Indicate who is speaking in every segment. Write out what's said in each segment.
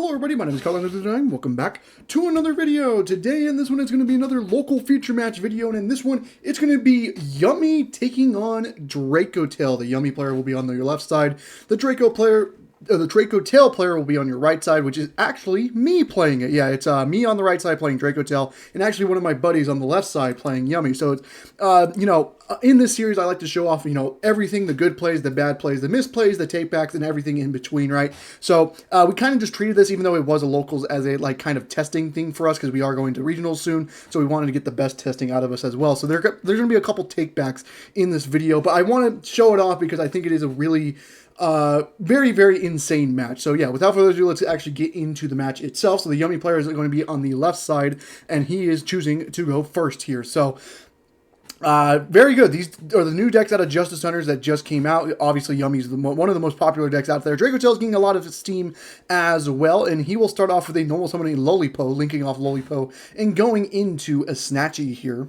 Speaker 1: Hello everybody, my name is Colin and welcome back to another video. Today in this one it's going to be another local feature match video, and in this one it's going to be Yummy taking on Dracotail. The Yummy player will be on your left side, the Dracotail player will be on your right side, which is actually me playing it. Yeah, it's me on the right side playing Dracotail, and actually one of my buddies on the left side playing Yummy. So it's, in this series I like to show off, everything, the good plays, the bad plays, the misplays, the take-backs, and everything in between, right? So we kind of just treated this, even though it was a locals, as a kind of testing thing for us, because we are going to regionals soon, so we wanted to get the best testing out of us as well. So there's going to be a couple take-backs in this video, but I want to show it off because I think it is a really very, very insane match. So yeah, without further ado, let's actually get into the match itself. So the Yummy player is going to be on the left side, and he is choosing to go first here. So very good. These are the new decks out of Justice Hunters that just came out. Obviously, Yummy's one of the most popular decks out there. Dracotail's getting a lot of steam as well, and he will start off with a normal summoning Lolipo, linking off Lolipo, and going into a Snatchy here.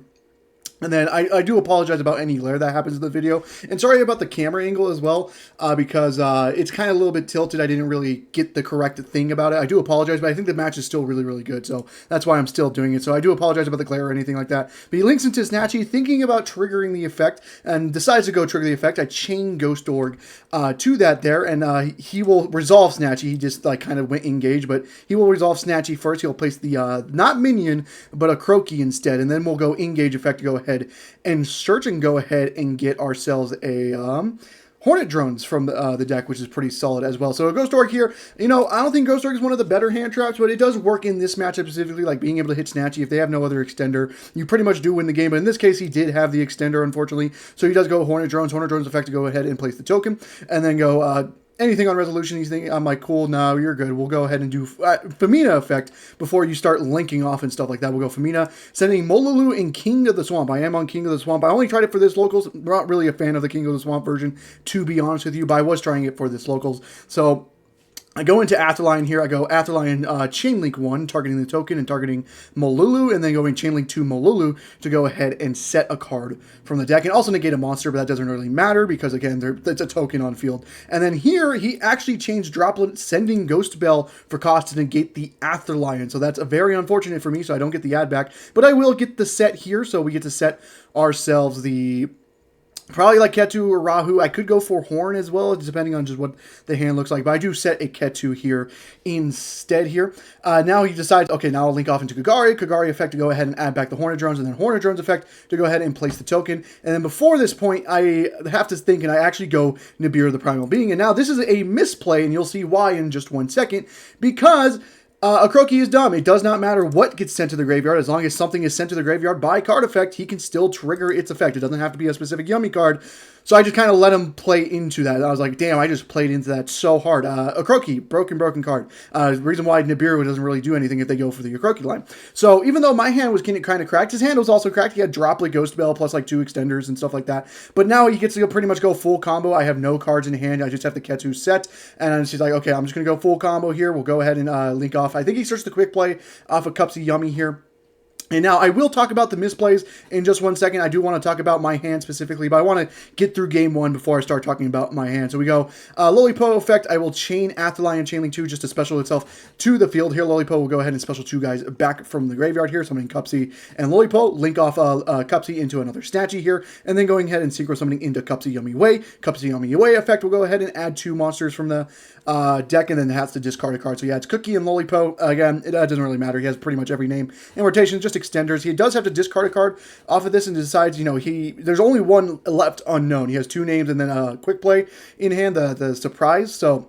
Speaker 1: And then I do apologize about any glare that happens in the video. And sorry about the camera angle as well, because it's kind of a little bit tilted. I didn't really get the correct thing about it. I do apologize, but I think the match is still really, really good. So that's why I'm still doing it. So I do apologize about the glare or anything like that. But he links into Snatchy, thinking about triggering the effect, and decides to go trigger the effect. I chain Ghost Org to that there, and he will resolve Snatchy. He just kind of went engage, but he will resolve Snatchy first. He'll place the, not minion, but a Croaky instead. And then we'll go engage effect to go ahead and search and go ahead and get ourselves a Hornet Drones from the deck, which is pretty solid as well. So a Ghost Orc here, I don't think Ghost Orc is one of the better hand traps, but it does work in this matchup specifically, like being able to hit Snatchy. If they have no other extender, you pretty much do win the game. But in this case, he did have the extender, unfortunately. So he does go Hornet Drones effect to go ahead and place the token, and then go anything on resolution. He's thinking, I'm like, cool, no, you're good. We'll go ahead and do Femina effect before you start linking off and stuff like that. We'll go Femina, sending Molulu and King of the Swamp. I am on King of the Swamp. I only tried it for this locals. Not really a fan of the King of the Swamp version, to be honest with you, but I was trying it for this locals. So I go into Atherline here. I go Atherline Chainlink 1, targeting the token and targeting Molulu, and then going Chainlink 2 Molulu to go ahead and set a card from the deck, and also negate a monster, but that doesn't really matter because, again, it's a token on field. And then here, he actually changed Droplet, sending Ghost Bell for cost to negate the Atherlion. So that's very unfortunate for me, so I don't get the add back, but I will get the set here, so we get to set ourselves the... probably like Ketu or Rahu. I could go for Horn as well, depending on just what the hand looks like. But I do set a Ketu here instead here. Now he decides, okay, now I'll link off into Kagari. Kagari effect to go ahead and add back the Hornet Drones, and then Hornet Drones effect to go ahead and place the token. And then before this point, I have to think, and I actually go Nibiru the Primal Being. And now this is a misplay, and you'll see why in just 1 second, because... a Croaky is dumb. It does not matter what gets sent to the graveyard. As long as something is sent to the graveyard by card effect, he can still trigger its effect. It doesn't have to be a specific Yummy card. So I just kind of let him play into that. I was like, damn, I just played into that so hard. A Croaky, broken card. The reason why Nibiru doesn't really do anything if they go for the Croaky line. So even though my hand was kind of cracked, his hand was also cracked. He had Droplet, Ghost Bell, plus like 2 extenders and stuff like that. But now he gets to pretty much go full combo. I have no cards in hand. I just have the Ketu set. And she's like, okay, I'm just going to go full combo here. We'll go ahead and link off. I think he starts the quick play off of Cupsy Yummy here. And now I will talk about the misplays in just 1 second. I do want to talk about my hand specifically, but I want to get through game 1 before I start talking about my hand. So we go Lolipo effect. I will chain Atherline and Chainlink 2 just to special itself to the field here. Lolipo will go ahead and special 2 guys back from the graveyard here. Summoning Cupsy and Lolipo. Link off Cupsy into another Snatchy here. And then going ahead and synchro summoning into Cupsy Yummy Way. Cupsy Yummy Way effect will go ahead and add 2 monsters from the deck, and then has to discard a card. So yeah, it's Cookie and Lolipo. Again, it doesn't really matter. He has pretty much every name in rotation, just extenders. He does have to discard a card off of this and decides, there's only one left unknown. He has 2 names and then a quick play in hand, the surprise. So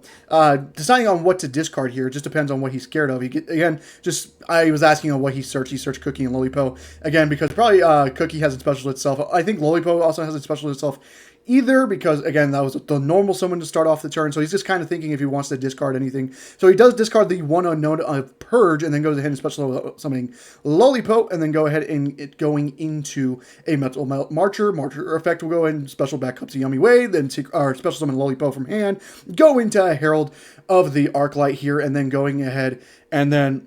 Speaker 1: deciding on what to discard here just depends on what he's scared of. I was asking on what he searched. He searched Cookie and Lolipo again because probably Cookie has it special itself. I think Lolipo also has it special itself. Either because, again, that was the normal summon to start off the turn, so he's just kind of thinking if he wants to discard anything. So he does discard the 1 unknown of Purge, and then goes ahead and special summoning Lolipo, and then go ahead and going into a Metal Marcher. Marcher effect will go in, special back Cupsy Yummy Way, then special summon Lolipo from hand, go into Herald of the Arclight here, and then going ahead and then...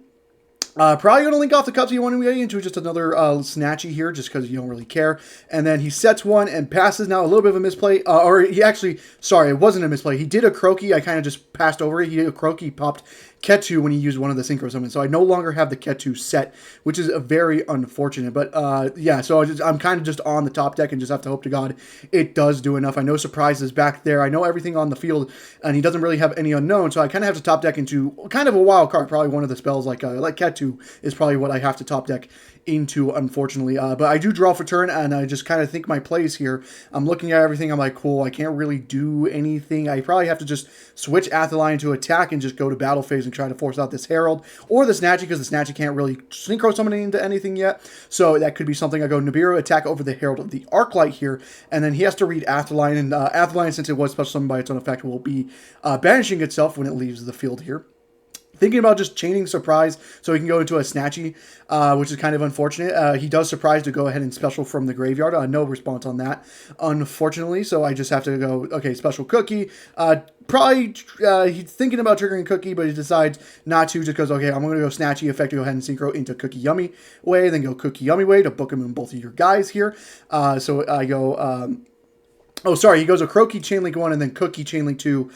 Speaker 1: probably going to link off the Cupsy one way into just another Snatchy here, just because you don't really care. And then he sets one and passes. Now a little bit of a misplay, or he actually, sorry, it wasn't a misplay. He did a Croaky. I kind of just passed over it. Croaky popped Ketu when he used one of the synchro summons. So I no longer have the Ketu set, which is very unfortunate. But yeah, so I'm kind of just on the top deck and just have to hope to God it does do enough. I know Surprise is back there. I know everything on the field, and he doesn't really have any unknown. So I kind of have to top deck into kind of a wild card. Probably one of the spells like Ketu is probably what I have to top deck into, unfortunately. But I do draw for turn, and I just kind of think my plays here. I'm looking at everything. I'm like, cool, I can't really do anything. I probably have to just switch Atheline to attack and just go to battle phase and try to force out this Herald or the Snatchy, because the Snatchy can't really synchro summon into anything yet. So that could be something. I go Nibiru, attack over the Herald of the Arclight here, and then he has to read Atheline, and Atheline, since it was special summoned by its own effect, will be banishing itself when it leaves the field here. Thinking about just chaining Surprise so he can go into a Snatchy, which is kind of unfortunate. He does Surprise to go ahead and special from the graveyard. No response on that, unfortunately. So I just have to go, okay, special Cookie. Probably he's thinking about triggering Cookie, but he decides not to, just goes, okay, I'm going to go Snatchy effect to go ahead and synchro into Cookie Yummy Way, then go Cookie Yummy Way to book him in both of your guys here. So I go... Oh, sorry, he goes a Croaky Chainlink 1 and then Cookie Chainlink 2.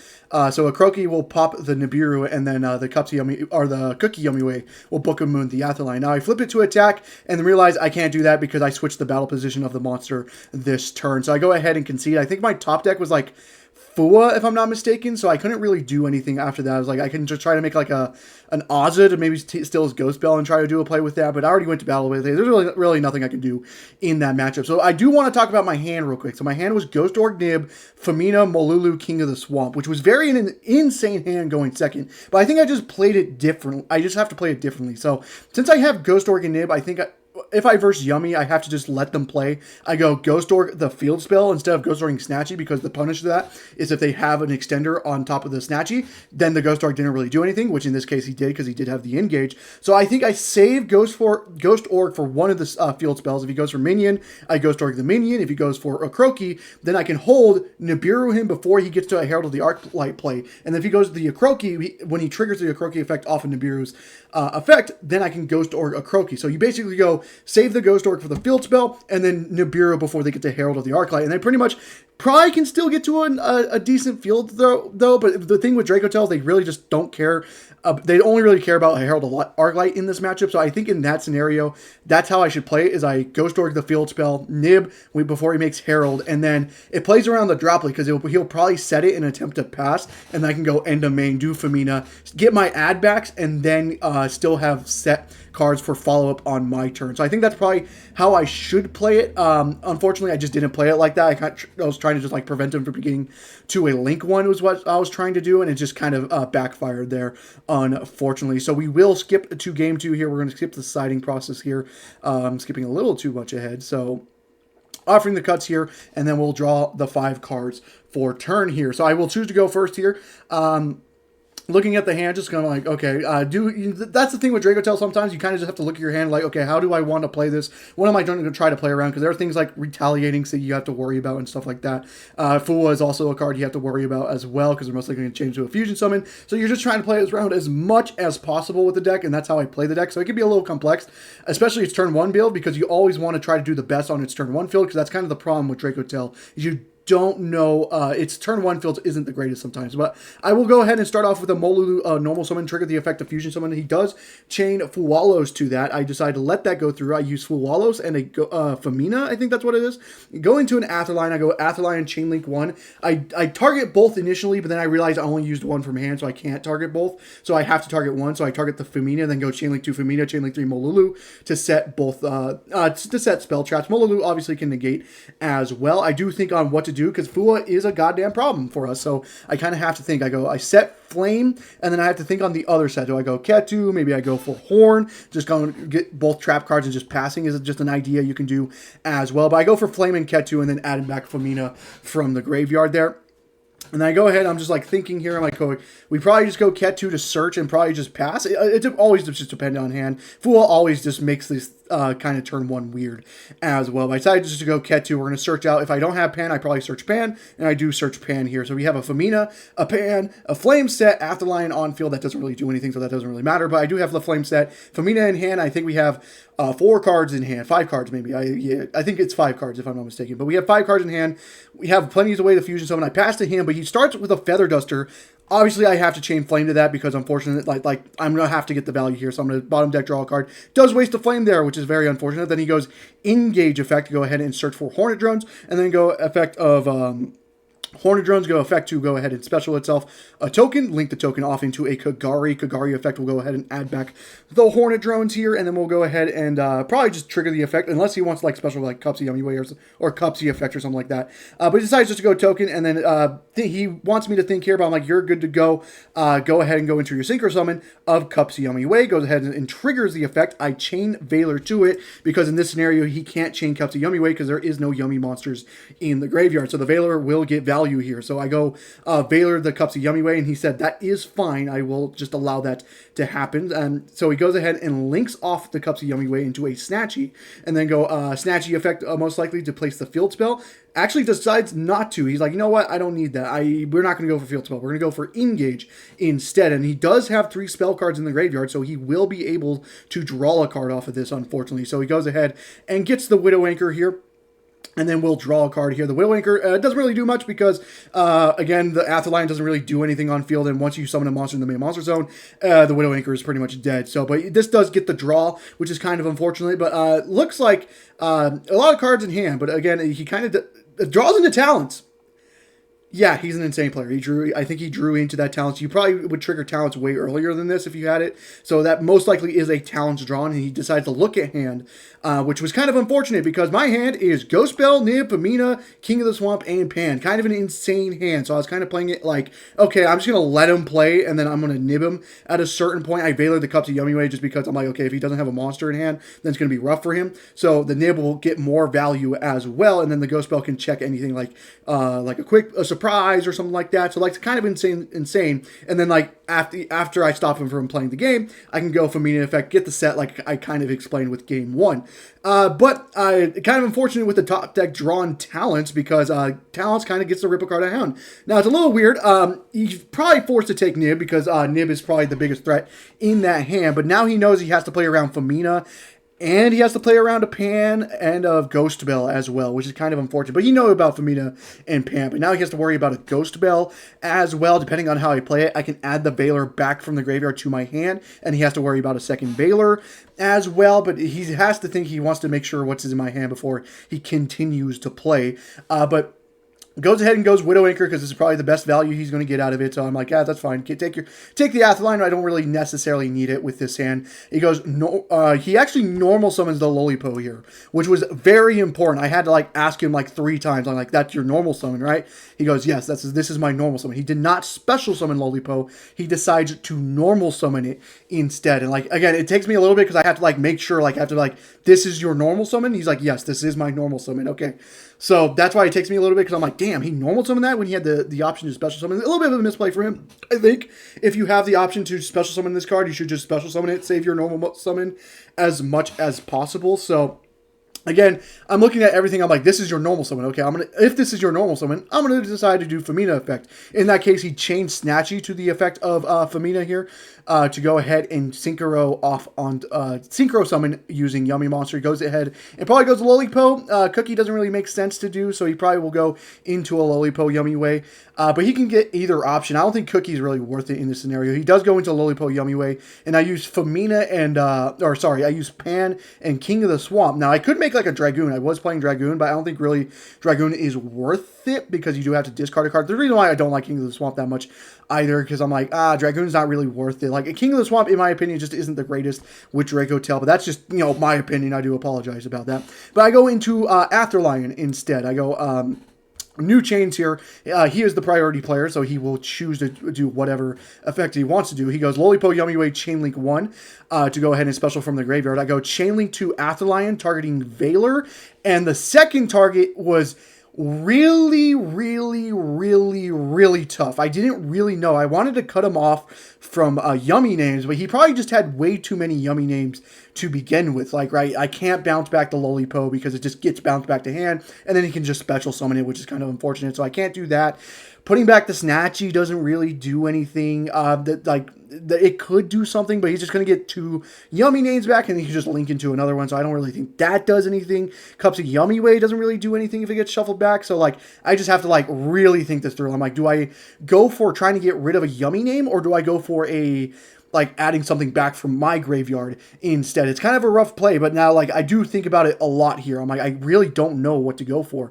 Speaker 1: So a Croaky will pop the Nibiru, and then the Cookie Yummy Way will book a Moon the Atheline. Now I flip it to attack and then realize I can't do that because I switched the battle position of the monster this turn. So I go ahead and concede. I think my top deck was like Fua, if I'm not mistaken, so I couldn't really do anything after that. I was like, I can just try to make like an Ozid, maybe steal his Ghost Bell and try to do a play with that, but I already went to battle with it. There's really nothing I can do in that matchup. So I do want to talk about my hand real quick. So my hand was Ghost Orc Nib, Femina, Molulu, King of the Swamp, which was an insane hand going second, but I think I just played it different. I just have to play it differently. So since I have Ghost Orc and Nib, I think if I verse Yummy, I have to just let them play. I go Ghost Orc the field spell instead of Ghost Orcing Snatchy, because the punish to that is if they have an extender on top of the Snatchy, then the Ghost Orc didn't really do anything, which in this case he did, because he did have the engage. So I think I save Ghost Orc for one of the field spells. If he goes for Minion, I Ghost Orc the Minion. If he goes for a Croaky, then I can hold Nibiru him before he gets to a Herald of the Arclight play. And if he goes to the Croaky, when he triggers the Croaky effect off of Nibiru's effect, then I can Ghost Orc a Croaky. So you basically go save the Ghost Orc for the field spell, and then Nibiru before they get to Herald of the Arclight. And they pretty much probably can still get to a decent field, though. But the thing with Dracotail, they really just don't care. They only really care about Herald of Arclight in this matchup. So I think in that scenario, that's how I should play it, is I Ghost Orc the field spell, Nib before he makes Herald, and then it plays around the Droplet, because he'll probably set it and attempt to pass, and then I can go end of main, do Femina, get my add backs, and then still have set cards for follow-up on my turn. So I think that's probably how I should play it. Unfortunately, I just didn't play it like that. I was trying to just like prevent him from getting to a Link one, was what I was trying to do, and it just kind of backfired there, unfortunately. So we will skip to game 2 here. We're going to skip the siding process here. I'm skipping a little too much ahead. So offering the cuts here, and then we'll draw the 5 cards for turn here. So I will choose to go first here. Looking at the hand, just kind of like, okay, that's the thing with Dracotail. Sometimes you kind of just have to look at your hand like, okay, how do I want to play this? What am I going to try to play around? Because there are things like retaliating, so you have to worry about and stuff like that. Fua is also a card you have to worry about as well, because they're most likely going to change to a fusion summon. So you're just trying to play this around as much as possible with the deck, and that's how I play the deck. So it can be a little complex, especially its turn 1 build, because you always want to try to do the best on its turn 1 field, because that's kind of the problem with Dracotail, is you don't know, its turn 1 field isn't the greatest sometimes. But I will go ahead and start off with a Molulu normal summon, trigger the effect of fusion summon. He does chain Fuwalos to that. I decided to let that go through. I use Fuwalos and a Femina, I think that's what it is. Go into an Atheline. I go Atheline and Chainlink 1. I target both initially, but then I realized I only used 1 from hand, so I can't target both. So I have to target 1. So I target the Femina, then go Chainlink 2 Femina, Chainlink 3 Molulu to set both, to set spell traps. Molulu obviously can negate as well. I do think on what to do, because Fua is a goddamn problem for us. So I kind of have to think. I set Flame, and then I have to think on the other side. Do I go Ketu? Maybe I go for Horn. Just going to get both trap cards and just passing is just an idea you can do as well. But I go for Flame and Ketu, and then adding back Femina from the graveyard there. And then I go ahead, I'm just like thinking here, I'm like, oh, we probably just go Ketu to search and probably just pass. It always just depends on hand. Fua always just makes this kind of turn 1 weird as well. But I decided just to go Ketu. We're going to search out. If I don't have Pan, I probably search Pan, and I do search Pan here. So we have a Femina, a Pan, a Flame set, Atheline on field. That doesn't really do anything, so that doesn't really matter. But I do have the Flame set. Femina in hand, I think we have 4 cards in hand. 5 cards maybe. I think it's 5 cards if I'm not mistaken. But we have 5 cards in hand. We have plenty of way to fusion summon. I pass to him, but he starts with a Feather Duster Obviously, I have to chain flame to that because unfortunately, like I'm gonna have to get the value here. So I'm gonna bottom deck draw a card. Does waste a flame there, which is very unfortunate. Then he goes engage effect. Go ahead and search for Hornet Drones, and then go effect of Hornet Drones go effect to go ahead and special itself a token, link the token off into a Kagari. Kagari effect will go ahead and add back the Hornet Drones here, and then we'll go ahead and probably just trigger the effect, unless he wants like special like Cupsy Yummy Way or Cupsy effect or something like that. But he decides just to go token, and then he wants me to think here, but I'm like, you're good to go. Go ahead and go into your Synchro Summon of Cupsy Yummy Way. Goes ahead and triggers the effect. I chain Valor to it, because in this scenario, he can't chain Cupsy Yummy Way because there is no Yummy monsters in the graveyard. So the Valor will get value here. So I go Valor the Cupsy Yummy Way, and he said that is fine. I will just allow that to happen. And so he goes ahead and links off the Cupsy Yummy Way into a Snatchy, and then go Snatchy effect most likely to place the field spell. Actually decides not to. He's like, you know what? I don't need that. We're not going to go for field spell. We're going to go for engage instead. And he does have 3 spell cards in the graveyard, so he will be able to draw a card off of this, unfortunately. So he goes ahead and gets the Widow Anchor here. And then we'll draw a card here. The Widow Anchor doesn't really do much because, again, the Afterlion doesn't really do anything on field. And once you summon a monster in the main monster zone, the Widow Anchor is pretty much dead. So, but this does get the draw, which is kind of unfortunate. But looks like a lot of cards in hand. But again, he kind of draws into talents. Yeah, he's an insane player. I think he drew into that talents. You probably would trigger talents way earlier than this if you had it. So that most likely is a talents drawn, and he decides to look at hand, which was kind of unfortunate because my hand is Ghost Bell, Nib, Pamina, King of the Swamp, and Pan. Kind of an insane hand. So I was kind of playing it like, okay, I'm just going to let him play, and then I'm going to nib him at a certain point. I Valor the Cupsy Yummy Way just because I'm like, okay, if he doesn't have a monster in hand, then it's going to be rough for him. So the nib will get more value as well, and then the Ghost Bell can check anything like a surprise or something like that. So like, it's kind of insane. And then like after I stop him from playing the game, I can go for Famina effect, get the set like I kind of explained with game 1. But kind of unfortunate with the top deck drawn talents because talents kind of gets the rip a card out of hand. Now it's a little weird. He's probably forced to take Nib because Nib is probably the biggest threat in that hand. But now he knows he has to play around Famina. And he has to play around a Pan and a Ghost Bell as well, which is kind of unfortunate. But you know about Famina and Pan. But now he has to worry about a Ghost Bell as well. Depending on how I play it, I can add the Valor back from the graveyard to my hand. And he has to worry about a second Valor as well. But he has to think he wants to make sure what's in my hand before he continues to play. But goes ahead and goes Widow Anchor because this is probably the best value he's going to get out of it. So I'm like, yeah, that's fine. Take the Atheline. I don't really necessarily need it with this hand. He goes, no. He actually normal summons the Lolipo here, which was very important. I had to like ask him like 3 times. I'm like, that's your normal summon, right? He goes, yes, this is my normal summon. He did not special summon Lolipo. He decides to normal summon it instead. And like, again, it takes me a little bit because I have to like make sure, like, I have to like, this is your normal summon. He's like, yes, this is my normal summon. Okay. So that's why it takes me a little bit because I'm like, damn, he normal summoned that when he had the option to special summon. A little bit of a misplay for him. I think if you have the option to special summon this card, you should just special summon it, save your normal summon as much as possible. So again, I'm looking at everything. I'm like, this is your normal summon. Okay, if this is your normal summon, I'm gonna decide to do Famina effect. In that case, he changed Snatchy to the effect of Famina here to go ahead and synchro off on synchro summon using Yummy Monster. He goes ahead and probably goes Lolipo. Cookie doesn't really make sense to do, so he probably will go into a Lolipo Yummy Way. But he can get either option. I don't think Cookie is really worth it in this scenario. He does go into Lolipo Yummy Way, and I use Famina and I use Pan and King of the Swamp. Now I could make like a Dragoon. I was playing Dragoon, but I don't think really Dragoon is worth it because you do have to discard a card. The reason why I don't like King of the Swamp that much either, because I'm like, Dragoon's not really worth it. Like, King of the Swamp, in my opinion, just isn't the greatest with Dracotail, but that's just, you know, my opinion. I do apologize about that. But I go into Afterlion instead. I go, new chains here. He is the priority player, so he will choose to do whatever effect he wants to do. He goes Lolipo Yummy Way Chainlink 1 to go ahead and special from the graveyard. I go Chainlink 2 Afterlion targeting Valor, and the second target was really tough. I didn't really know. I wanted to cut him off from Yummy names, but he probably just had way too many Yummy names to begin with. Like, right, I can't bounce back the Lolipo because it just gets bounced back to hand, and then he can just special summon it, which is kind of unfortunate, so I can't do that. Putting back the Snatchy doesn't really do anything. it could do something, but he's just going to get 2 Yummy names back, and he can just link into another one. So I don't really think that does anything. Cups of Yummy Way doesn't really do anything if it gets shuffled back. So like, I just have to like really think this through. I'm like, do I go for trying to get rid of a Yummy name, or do I go for a like adding something back from my graveyard instead? It's kind of a rough play, but now like I do think about it a lot here. I'm like, I really don't know what to go for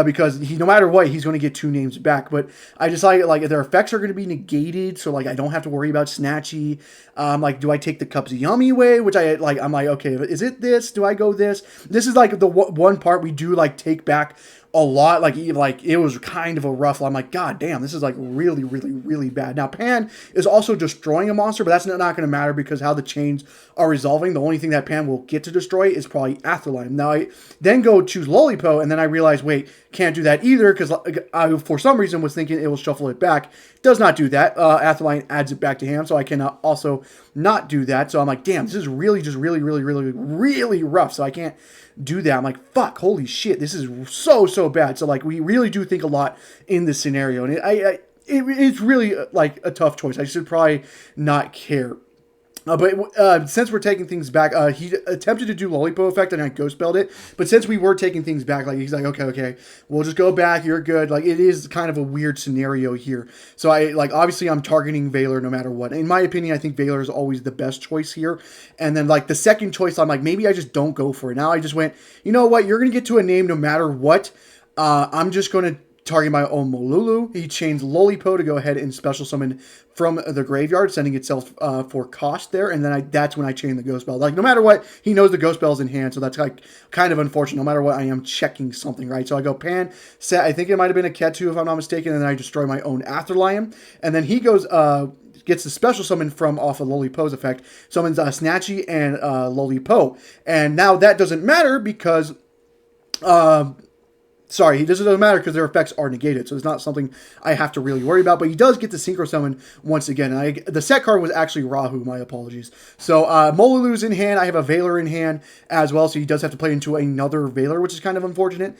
Speaker 1: because no matter what, he's going to get 2 names back. But I decided like their effects are going to be negated, so like I don't have to worry about Snatchy. Like, do I take the Cups Yummy Way? Which I'm like, okay, is it this? Do I go this? This is like the one part we do like take back a lot. Like it was kind of a rough. I'm like, God damn, this is like really, really, really bad. Now Pan is also destroying a monster, but that's not going to matter because how the chains are resolving. The only thing that Pan will get to destroy is probably Atherline. Now I then go choose Lolipo, and then I realize, wait, can't do that either because I for some reason was thinking it will shuffle it back. Does not do that. Atherline adds it back to hand, so I can also not do that. So I'm like, damn, this is really just really, really, really, really rough. So I can't do that. I'm like, fuck, holy shit, this is so bad. So like, we really do think a lot in this scenario, and it's really like a tough choice. I should probably not care. But since we're taking things back, he attempted to do Lolipo effect and I ghost spelled it. But since we were taking things back, like he's like, okay, we'll just go back. You're good. Like it is kind of a weird scenario here. So obviously I'm targeting Valor no matter what. In my opinion, I think Valor is always the best choice here. And then like the second choice, I'm like, maybe I just don't go for it. Now I just went, you know what? You're going to get to a name no matter what. I'm just going to target my own Molulu. He chains Lolipo to go ahead and special summon from the graveyard, sending itself for cost there, and then that's when I chain the Ghost Bell. Like, no matter what, he knows the Ghost Bell's in hand, so that's like kind of unfortunate. No matter what, I am checking something, right? So I go Pan, set, I think it might have been a Ketu if I'm not mistaken, and then I destroy my own Atherlion, and then he goes, gets the special summon from off of Lolipo's effect, summons Snatchy and Lolipo, and now that doesn't matter because sorry, it doesn't matter because their effects are negated, so it's not something I have to really worry about. But he does get the Synchro Summon once again. And the set card was actually Rahu, my apologies. So Molulu's in hand. I have a Valor in hand as well, so he does have to play into another Valor, which is kind of unfortunate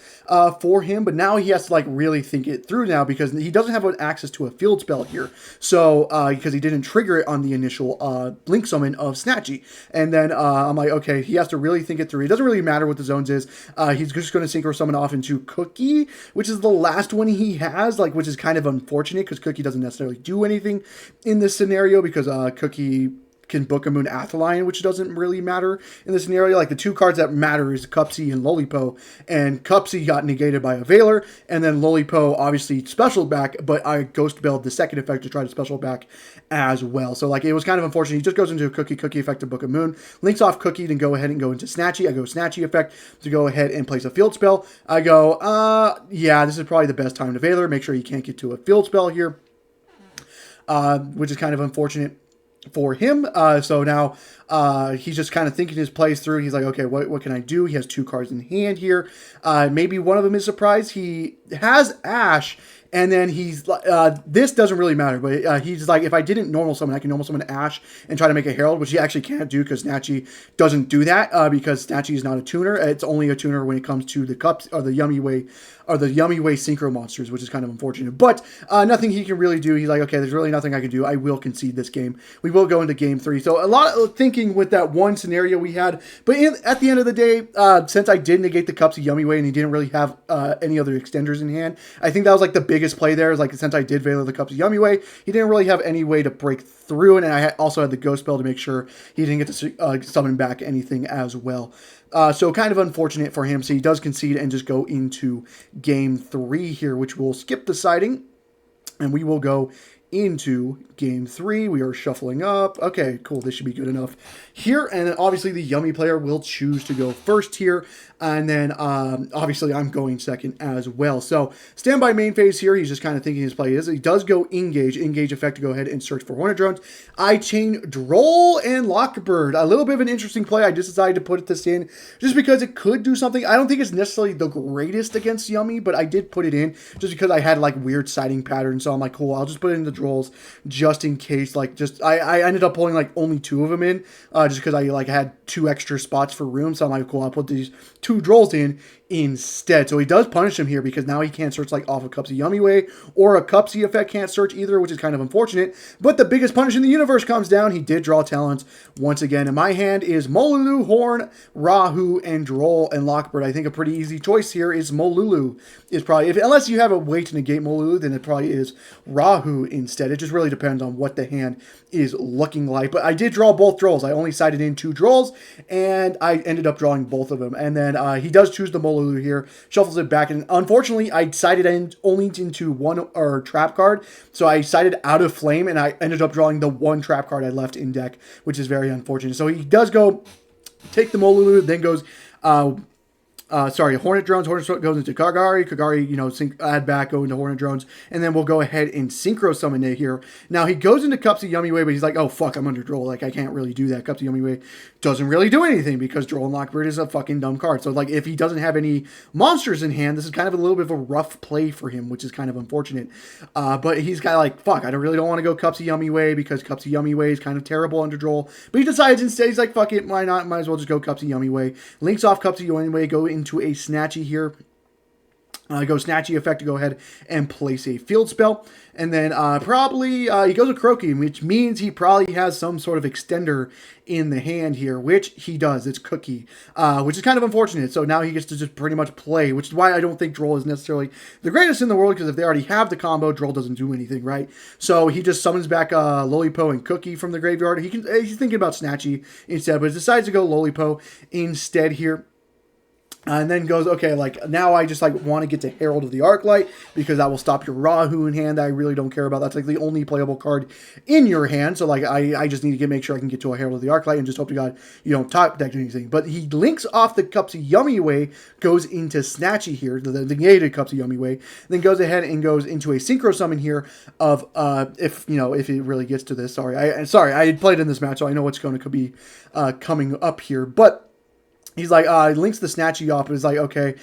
Speaker 1: for him. But now he has to like really think it through now because he doesn't have access to a field spell here. So because he didn't trigger it on the initial Blink Summon of Snatchy. And then I'm like, okay, he has to really think it through. It doesn't really matter what the zones is. He's just going to Synchro Summon off into Cookie, which is the last one he has, like, which is kind of unfortunate because Cookie doesn't necessarily do anything in this scenario because Cookie can book a Moon Atherlion, which doesn't really matter in this scenario. Like, the 2 cards that matter is Cupsy and Lolipo, and Cupsy got negated by a Valor, and then Lolipo obviously special back, but I Ghost Belled the second effect to try to special back as well. So, like, it was kind of unfortunate. He just goes into a Cookie effect to book a Moon, links off Cookie, then go ahead and go into Snatchy. I go Snatchy effect to go ahead and place a field spell. I go, yeah, this is probably the best time to Valor. Make sure you can't get to a field spell here, which is kind of unfortunate for him. So now he's just kind of thinking his plays through. He's like, okay, what can I do? He has 2 cards in hand here. Maybe one of them is surprise. He has Ash, and then he's this doesn't really matter, but he's like, if I didn't normal summon, I can normal summon Ash and try to make a Herald, which he actually can't do because Snatchy doesn't do that because Snatchy is not a tuner. It's only a tuner when it comes to the Cups or the Yummy Way Synchro monsters, which is kind of unfortunate. But nothing he can really do. He's like, okay, there's really nothing I can do. I will concede this game. We will go into game 3. So a lot of thinking with that one scenario we had. But at the end of the day, since I did negate the Cups of Yummy Way and he didn't really have any other extenders in hand, I think that was like the biggest play there. Is like, since I did Valor the Cups of Yummy Way, he didn't really have any way to break through it. And I also had the Ghost Bell to make sure he didn't get to summon back anything as well. So kind of unfortunate for him. So he does concede and just go into game 3 here, which we'll skip deciding. And we will go into game 3. We are shuffling up. Okay, cool. This should be good enough here. And then obviously the Yummy player will choose to go first here. And then obviously I'm going second as well. So standby main phase here. He's just kind of thinking his play is. He does go engage effect to go ahead and search for Hornet Drones. I chain Droll and Lockbird. A little bit of an interesting play. I just decided to put this in just because it could do something. I don't think it's necessarily the greatest against Yummy, but I did put it in just because I had like weird sighting patterns. So I'm like, cool, I'll just put it in the Drolls just in case. Like, just I ended up pulling like only 2 of them in just because I like had 2 extra spots for room. So I'm like, cool, I'll put these 2 Drolls in instead. So he does punish him here because now he can't search like off a Cupsy Yumiway or a Cupsy effect can't search either, which is kind of unfortunate. But the biggest punish in the universe comes down. He did draw talents once again. In my hand is Molulu, Horn, Rahu, and Droll and Lockbird. I think a pretty easy choice here is Molulu. Is probably, unless you have a way to negate Molulu, then it probably is Rahu instead. It just really depends on what the hand is looking like. But I did draw both Drolls. I only sided in 2 Drolls, and I ended up drawing both of them. And then he does choose the Molulu here, shuffles it back, and unfortunately I sided in only into one trap card, so I sided out of Flame, and I ended up drawing the 1 trap card I left in deck, which is very unfortunate. So he does go take the Molulu, then goes Hornet Drones. Hornet goes into Kagari. Kagari, add back, go into Hornet Drones. And then we'll go ahead and Synchro Summon it here. Now, he goes into Cupsy Yumiway, but he's like, oh, fuck, I'm under Droll. Like, I can't really do that. Cupsy Yumiway doesn't really do anything because Droll and Lockbird is a fucking dumb card. So, like, if he doesn't have any monsters in hand, this is kind of a little bit of a rough play for him, which is kind of unfortunate. But he's kind of like, fuck, I really don't want to go Cupsy Yumiway because Cupsy Yumiway is kind of terrible under Droll. But he decides instead, he's like, fuck it, why not? Might as well just go Cupsy Yumiway. Links off Cupsy Yumiway, go into a Snatchy here. Go Snatchy effect to go ahead and place a field spell. And then probably he goes with Croaky, which means he probably has some sort of extender in the hand here, which he does. It's Cookie, which is kind of unfortunate. So now he gets to just pretty much play, which is why I don't think Droll is necessarily the greatest in the world, because if they already have the combo, Droll doesn't do anything, right? So he just summons back Lolipo and Cookie from the graveyard. He's thinking about Snatchy instead, but decides to go Lolipo instead here. And then goes, okay, like, now I just, like, want to get to Herald of the Arclight, because that will stop your Rahu in hand that I really don't care about. That's, like, the only playable card in your hand. So, like, I just need to make sure I can get to a Herald of the Arclight and just hope to God you don't top deck anything. But he links off the Cupsy Yumiway, goes into Snatchy here, the negated Cupsy Yumiway, then goes ahead and goes into a Synchro Summon here of, if it really gets to this. Sorry, I played in this match, so I know what's going to be coming up here. But he's like, links the Snatchy off, but it's like, okay,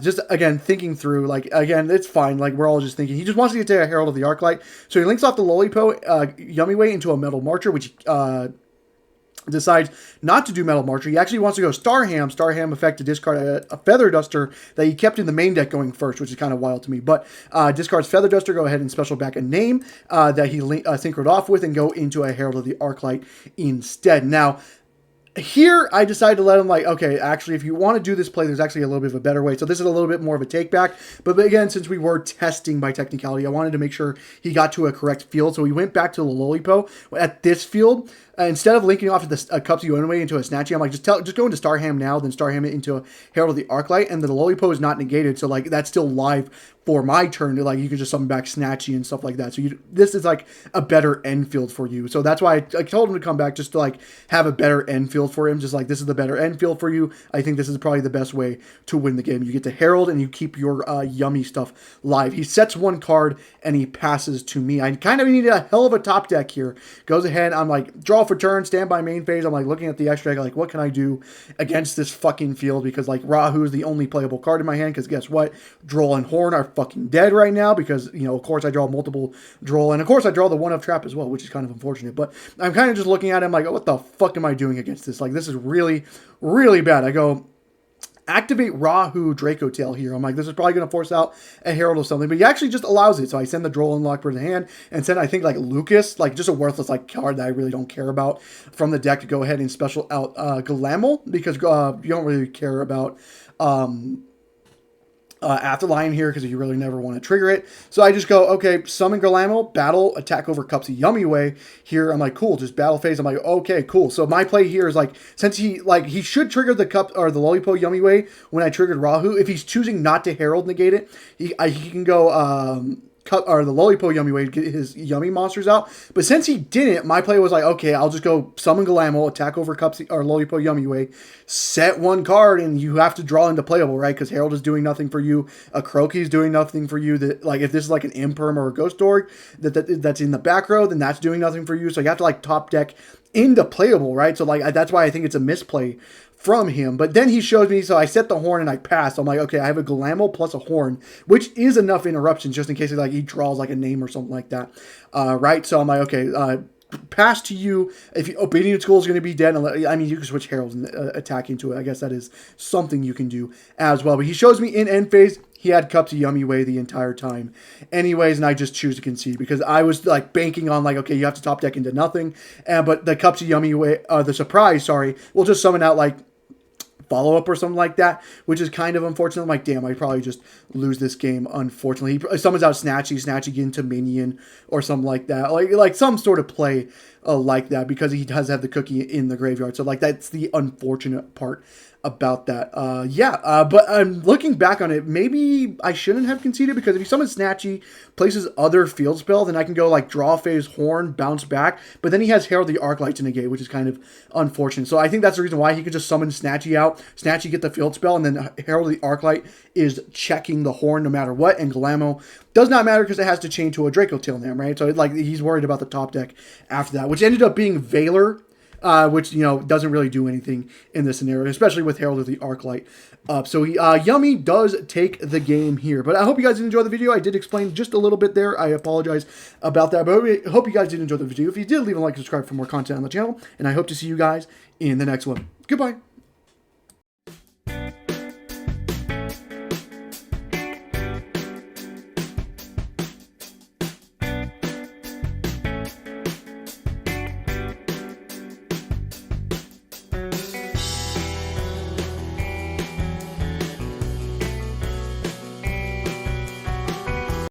Speaker 1: just, again, thinking through, like, again, it's fine, like, we're all just thinking, he just wants to get to a Herald of the Arclight, so he links off the Lolipo Yumiway into a Metal Marcher, which decides not to do Metal Marcher. He actually wants to go Starham effect to discard a Feather Duster that he kept in the main deck going first, which is kind of wild to me, but discards Feather Duster, go ahead and special back a name that he synchroed off with, and go into a Herald of the Arclight instead. Now, here, I decided to let him, like, okay, actually, if you want to do this play, there's actually a little bit of a better way. So this is a little bit more of a take back. But again, since we were testing by technicality, I wanted to make sure he got to a correct field. So we went back to the Lolipo at this field. Instead of linking off to the Cupsy Yumiway into a Snatchy, I'm like, just go into Starham now, then Starham it into a Herald of the Arclight, and the Lolipo is not negated, so, like, that's still live for my turn. Like, you can just summon back Snatchy and stuff like that. So this is, like, a better end field for you. So that's why I told him to come back, just to, like, have a better end field for him. Just like, this is the better end field for you. I think this is probably the best way to win the game. You get to Herald, and you keep your yummy stuff live. He sets 1 card, and he passes to me. I kind of need a hell of a top deck here. Goes ahead, I'm like, draw for turn, stand by main phase. I'm like looking at the extra deck, like, what can I do against this fucking field? Because, like, Rahu is the only playable card in my hand, because guess what? Droll and Horn are fucking dead right now, because, of course I draw multiple Droll, and of course I draw the 1-of Trap as well, which is kind of unfortunate. But I'm kind of just looking at him like, oh, what the fuck am I doing against this? Like, this is really, really bad. I go, activate Rahu Dracotail here. I'm like, this is probably going to force out a Herald or something, but he actually just allows it. So I send the Droll and Lockbird in hand, and send, I think, like, Lucas, like, just a worthless, like, card that I really don't care about from the deck, to go ahead and special out Glamour, because you don't really care about Afterlion here, because you really never want to trigger it. So I just go, okay, summon Galamo, battle, attack over Cupsy Yumiway. Here, I'm like, cool, just battle phase. I'm like, okay, cool. So my play here is, like, since he should trigger the Lolipo Yumiway when I triggered Rahu. If he's choosing not to Herald negate it, he can go the Lolipo Yumiway to get his yummy monsters out. But since he didn't, my play was like, okay, I'll just go summon Galamo, attack over Cupsy or Lolipo Yumiway, set 1 card, and you have to draw into playable, right? Because Herald is doing nothing for you, a Croaky is doing nothing for you. That, like, if this is like an Imperm or a Ghost Org that's in the back row, then that's doing nothing for you. So you have to, like, top deck into playable, right? So, like, that's why I think it's a misplay from him. But then he shows me, so I set the Horn and I pass. I'm like, okay, I have a Galamo plus a Horn, which is enough interruptions just in case he draws, like, a name or something like that, right? So I'm like, okay, pass to you. If you, Obedient School is going to be dead. I mean, you can switch Herald and attack into it. I guess that is something you can do as well. But he shows me in end phase, he had Cups of Yummy Way the entire time. Anyways, and I just choose to concede because I was like banking on like, okay, you have to top deck into nothing. But the Cups of Yummy Way, the surprise, sorry, will just summon out like follow-up or something like that, which is kind of unfortunate. I'm like, damn, I probably just lose this game, unfortunately. He summons out Snatchy into Minion or something like that. Like some sort of play like that because he does have the cookie in the graveyard. So, like, that's the unfortunate part about that. But I'm looking back on it, maybe I shouldn't have conceded because if he summons Snatchy, places other field spell, then I can go like draw phase, Horn, bounce back, but then he has Herald the Arclight to negate, which is kind of unfortunate. So I think that's the reason why he could just summon Snatchy out, Snatchy get the field spell, and then Herald the Arclight is checking the Horn no matter what, and Galamo does not matter because it has to chain to a Dracotail now, right? So like he's worried about the top deck after that, which ended up being Valor, which, you know, doesn't really do anything in this scenario, especially with Herald of the Arclight up. So Yummy does take the game here. But I hope you guys did enjoy the video. I did explain just a little bit there. I apologize about that. But I hope you guys did enjoy the video. If you did, leave a like and subscribe for more content on the channel. And I hope to see you guys in the next one. Goodbye.